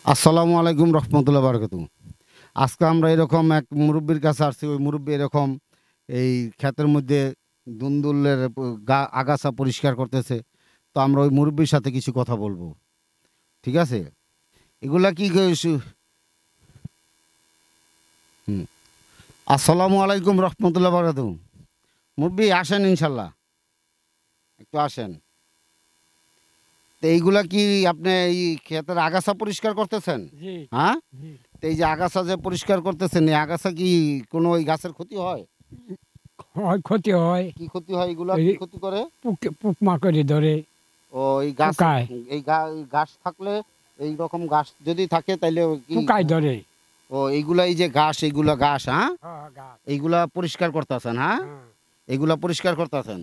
আসসালামু আলাইকুম রহমতুল্লাহ বারকাতু। আজকে আমরা এরকম এক মুরব্বির কাছে আসছি। ওই মুরব্বি এরকম এই ক্ষেতের মধ্যে দুন্দুলের আগাছা পরিষ্কার করতেছে। তো আমরা ওই মুরব্বির সাথে কিছু কথা বলবো। ঠিক আছে? এগুলা কি হুম। আসসালামু আলাইকুম রহমতুল্লাহ বারকাতু। মুরব্বি আসেন ইনশাল্লাহ। একটু আসেন। তো এইগুলা কি আপনি এই ক্ষেতের আগাছা পরিষ্কার করতেছেন? জি, হ্যাঁ? জি। তো এই যে আগাছা যে পরিষ্কার করতেছেন, এই আগাছা কি কোনো ওই গাছের ক্ষতি হয়? ক্ষতি হয়। কি ক্ষতি হয়, এগুলা এই কি ক্ষতি করে? পোকমাকড়ে ধরে, ও এই গাছ, পোকায়, এই ঘাস থাকলে, এই রকম ঘাস যদি থাকে তাইলে কি পোকায় ধরে। ও এইগুলা এই যে ঘাস, এইগুলা ঘাস, হ্যাঁ? হ্যাঁ, গাছ। এইগুলা পরিষ্কার করতেছেন, হ্যাঁ? হ্যাঁ, এগুলা পরিষ্কার করতেছেন।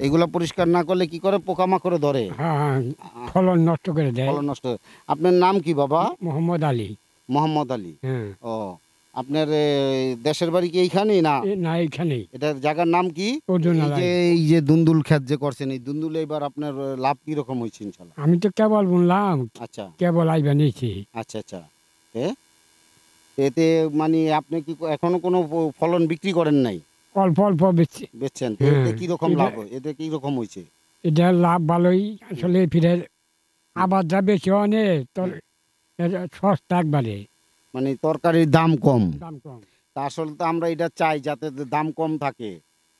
এগুলা পরিষ্কার না করলে কি করে, পোকামাকড়ে ধরে। হ্যাঁ, হ্যাঁ, আহ, ফলন নষ্ট করে দেয়। ফলন নষ্ট হয়। আপনার নাম কি বাবা? মোহাম্মদ আলী। মোহাম্মদ আলী। হ্যাঁ, ও, আপনার দেশের বাড়ি কি এইখানেই না? না এইখানেই এটার জায়গার নাম কি? এই যে অর্জুনালয়। এই যে দুন্দুল ক্ষেত যে করছেন, এই দুন্দুলে এবার আপনার লাভ কি রকম হয়েছে ইনশাল্লাহ? আমি তো কেবল বললাম, আচ্ছা, কেবল আইবা নিয়েছি। আচ্ছা, আচ্ছা। এ এতে মানে আপনি কি এখনো কোনো ফলন বিক্রি করেন নাই? অল্প অল্প বেশি। বেচছেন? তো এতে হ্যাঁ, কি রকম এটা লাভ? এতে কি রকম হইছে? এটা লাভ ভালোই। হুম, আসলে ফিরে হুম, আবাদটা বেশি অনেক তোর হুম। এটা সস্তা একবারে, মানে তরকারির দাম কম। দাম কম। তা আসলে তো আমরা এটা চাই যাতে দাম কম থাকে।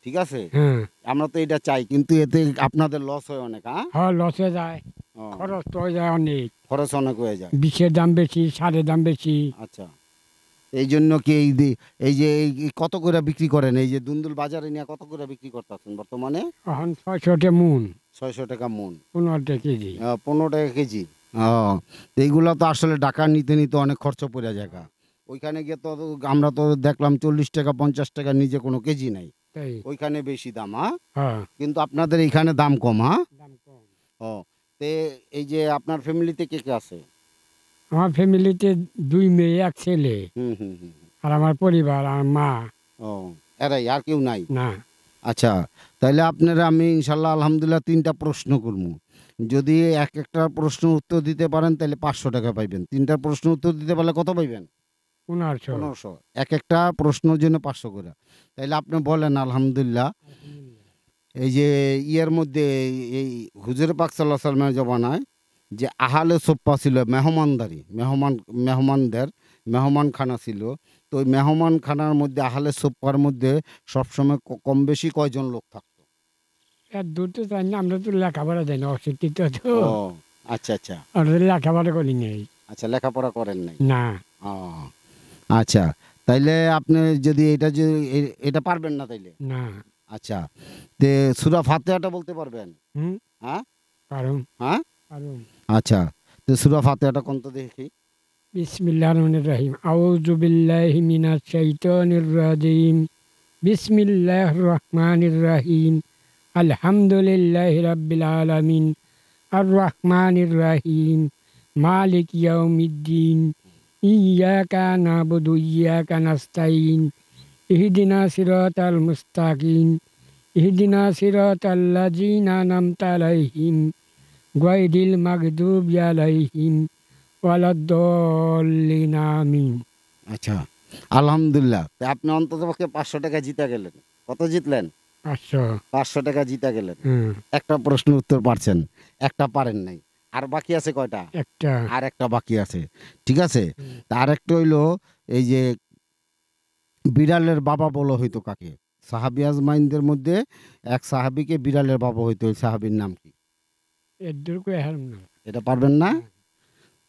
ঠিক আছে? হ্যাঁ, আমরা তো এটা চাই, কিন্তু এতে আপনাদের লস হয় অনেক, হ্যাঁ? হ্যাঁ, লসে যায়, ও, খরচ তো হয়ে যায় অনেক। খরচ অনেক হয়ে যায়। বিষের দাম বেশি, সারের দাম বেশি। আচ্ছা। এই জন্য কি এই যে এই কত করে বিক্রি করেন? এই যে দুন্দুল বাজারে নিয়ে কত করে বিক্রি করতেছেন বর্তমানে? এখন ৬০০ মন, ৬০০ টাকা মন। ১৫ কেজি। ১৫ টাকা কেজি। ও, তো এইগুলা তো আসলে ঢাকা নিতে নিতে অনেক খরচ পড়ে জায়গা। ওইখানে গিয়ে তো আমরা তো দেখলাম ৪০ টাকা ৫০ টাকা নিচে কোনো কেজি নাই। তাই, ওইখানে বেশি দাম, হ্যাঁ? হ্যাঁ, কিন্তু আপনাদের এইখানে দাম কম, হ্যাঁ? দাম কম। ও, তে এই যে আপনার ফ্যামিলিতে কে কে আছে? আমার ফ্যামিলিতে ২ মেয়ে, ১ ছেলে। হুম, হুম, হুম। আর আমার পরিবার, আর মা। ও, এরাই, আর কেউ নাই? না, আচ্ছা, তাইলে আপনারা আমি ইনশাল্লাহ আলহামদুলিল্লাহ ৩টা প্রশ্ন করবো। যদি একটা প্রশ্ন উত্তর দিতে পারেন তাহলে ৫০০ টাকা পাইবেন। ৩টা প্রশ্ন উত্তর দিতে পারলে কত পাইবেন? ১৫০০। ১৫০০। একেকটা প্রশ্নের জন্য ৫০০ করে। তাইলে আপনি বলেন আলহামদুলিল্লাহ। আলহামদুলিল্লাহ। এই যে ইয়ের মধ্যে এই হুজুর পাক সাল্লাল্লাহু আলাইহি ওয়াসাল্লামের জমানায় যে আহলে সুফফা ছিল, মেহমানদারি, মেহমানদের মেহমানখানা ছিল। তো ওই মেহমানখানার মধ্যে আহলে সুফফার মধ্যে সবসময় কম বেশি কয়জন লোক থাকতো? এর দূর তো জানি না, আমরা তো লেখাপড়া জানি না, অশিক্ষিত তো। ও, আচ্ছা, আচ্ছা। আমরা তো লেখাপড়া করি নাই। আচ্ছা, লেখাপড়া করেন নাই। না, ও, আচ্ছা। তাইলে আপনি যদি এটা পারবেন না তাইলে? না। আচ্ছা। তে সূরা ফাতিহাটা বলতে পারবেন? হুম, হ্যাঁ? পারুম, হ্যাঁ? পারুম। আচ্ছা। তো সূরা ফাতিহাটা কোন তো দেখি? বিসমিল্লাহির রহমানির রহিম। আউযু বিল্লাহি মিনাশ শাইতানির রাজিম। বিসমিল্লাহির রহমানির রহিম। আলহামদুলিল্লাহি রাব্বিল আলামিন। আর রহমানির রহিম। মালিক ইয়াউমিদ্দিন। ইয়াকা নাবুদু ওয়া ইয়াকা নাস্তাইন। ইহদিনা সিরাতাল মুস্তাকিম। ইহদিনা সিরাতাল লাযিনা আন'আমতা আলাইহিম গায়রিল মাগদুবি আলাইহিম ওয়ালাদ-দাল্লিন। আমিন। আচ্ছা। আলহামদুলিল্লাহ। তা আপনি অন্ততপক্ষে ৫০০ টাকা জিতে গেলেন। কত জিতলেন? ৫০০। ৫০০ টাকা জিতে গেলেন। হুম, একটা প্রশ্নের উত্তর পারছেন। একটা পারেন নাই। আর বাকি আছে কয়টা? একটা। আরেকটা বাকি আছে। ঠিক আছে? হুম, তা আরেকটা হইলো এই যে বিড়ালের বাবা বলা হইতো কাকে? সাহাবী আজমাইনদের মধ্যে এক সাহাবীকে বিড়ালের বাবা হইতো। ওই সাহাবীর নাম কি? এর দূর করে হারুম না। এটা পারবেন না? না,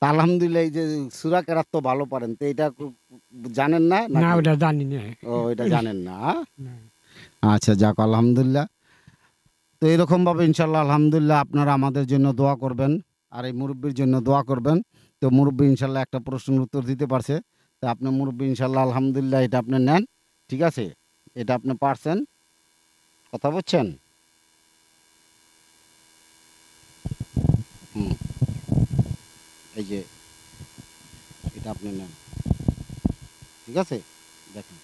তা আলহামদুলিল্লাহ এই যে সূরা কেরাত তো ভালো পারেন। তো এটা জানেন না না নাকি? ওটা জানি না। ও, এটা জানেন না, হ্যাঁ? না। আচ্ছা, যাক আলহামদুলিল্লাহ। তো এরকমভাবে ইনশাআল্লাহ আলহামদুলিল্লাহ আপনারা আমাদের জন্য দোয়া করবেন। আর এই মুরব্বির জন্য দোয়া করবেন। তো মুরব্বি ইনশাআল্লাহ একটা প্রশ্নের উত্তর দিতে পারছে। তো আপনি মুরব্বি ইনশাআল্লাহ আলহামদুলিল্লাহ এটা আপনি নেন। ঠিক আছে? এটা আপনি পারছেন। কথা বুঝছেন? হুম, এই যে এটা আপনি নেন। ঠিক আছে? দেখেন।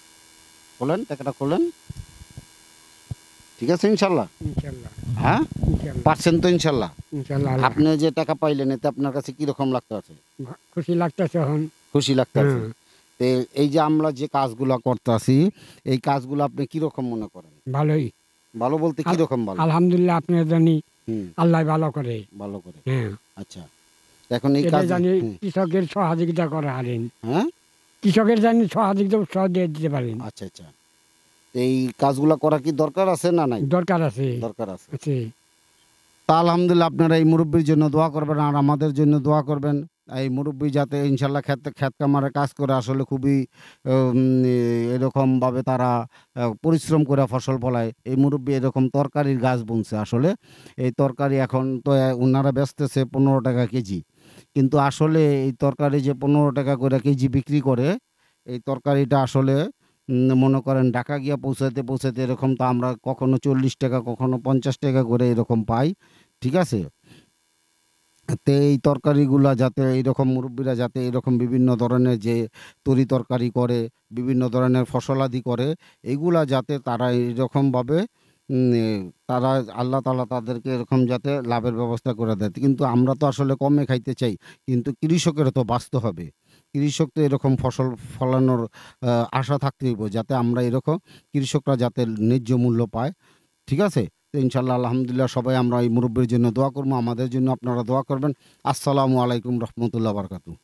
খোলেন, টাকাটা খোলেন। ঠিক আছে ইনশাল্লাহ? ইনশাল্লাহ হ্যাঁ, ইনশাল্লাহ পারছেন তো ইনশাল্লাহ? ইনশাল্লাহ আপনি যে টাকা পাইলেন এতে আপনার কাছে কিরকম লাগতেছে? খুশি লাগতেছে এখন। খুশি লাগতেছে? হ্যাঁ, তো এই যে আমরা যে কাজগুলা করতেছি, এই কাজগুলো আপনি কিরকম মনে করেন? ভালোই। ভালো বলতে কিরকম ভালো? আলহামদুলিল্লাহ আপনার জানি হুম, আল্লাহ ভালো করে। ভালো করে। হ্যাঁ, আচ্ছা, এখন এই এটা কাজ জানি হুম, কৃষকের সহযোগিতা করে হারেন। হ্যাঁ? কৃষকের জানি সহযোগিতা উৎসাহ দিয়ে দিতে পারেন। আচ্ছা, আচ্ছা। তো এই কাজগুলা করা কি দরকার আছে না নাই? দরকার আছে। দরকার আছে। আছে। তা আলহামদুলিল্লাহ আপনারা এই মুরব্বির জন্য দোয়া করবেন আর আমাদের জন্য দোয়া করবেন। এই মুরব্বি যাতে ইনশাআল্লাহ খেত খামারে কাজ করে আসলে খুবই উম এরকমভাবে তারা পরিশ্রম করে ফসল ফলায়। এই মুরব্বি এরকম তরকারির গাছ বুনছে আসলে। এই তরকারি এখন তো উনারা বেচতেছে ৳১৫ কেজি। কিন্তু আসলে এই তরকারি যে ৳১৫ করে কেজি বিক্রি করে, এই তরকারিটা আসলে মনে করেন ঢাকা গিয়া পৌঁছাইতে এরকম তো আমরা কখনো ৳৪০ কখনো ৳৫০ করে এরকম পাই। ঠিক আছে? তো এই তরকারিগুলা যাতে এইরকম মুরব্বিরা যাতে এরকম বিভিন্ন ধরনের যে তরি-তরকারি করে, বিভিন্ন ধরনের ফসলাদি করে, এগুলা যাতে তারা এইরকমভাবে এ তারা আল্লাহ তাআলা তাদেরকে এরকম যাতে লাভের ব্যবস্থা করে দেয়। কিন্তু আমরা তো আসলে কমে খাইতে চাই। কিন্তু কৃষকেরও তো বাঁচতে হবে। কৃষক তো এরকম ফসল ফলানোর আশা থাকতে হইব যাতে আমরা এরকম কৃষকরা যাতে ন্যায্য মূল্য পায়। ঠিক আছে? তো ইনশাআল্লাহ আলহামদুলিল্লাহ সবাই আমরা এই মুরব্বির জন্য দোয়া করব। আমাদের জন্য আপনারা দোয়া করবেন। আসসালামু আলাইকুম রহমতুল্লাহ বারাকাতুহু।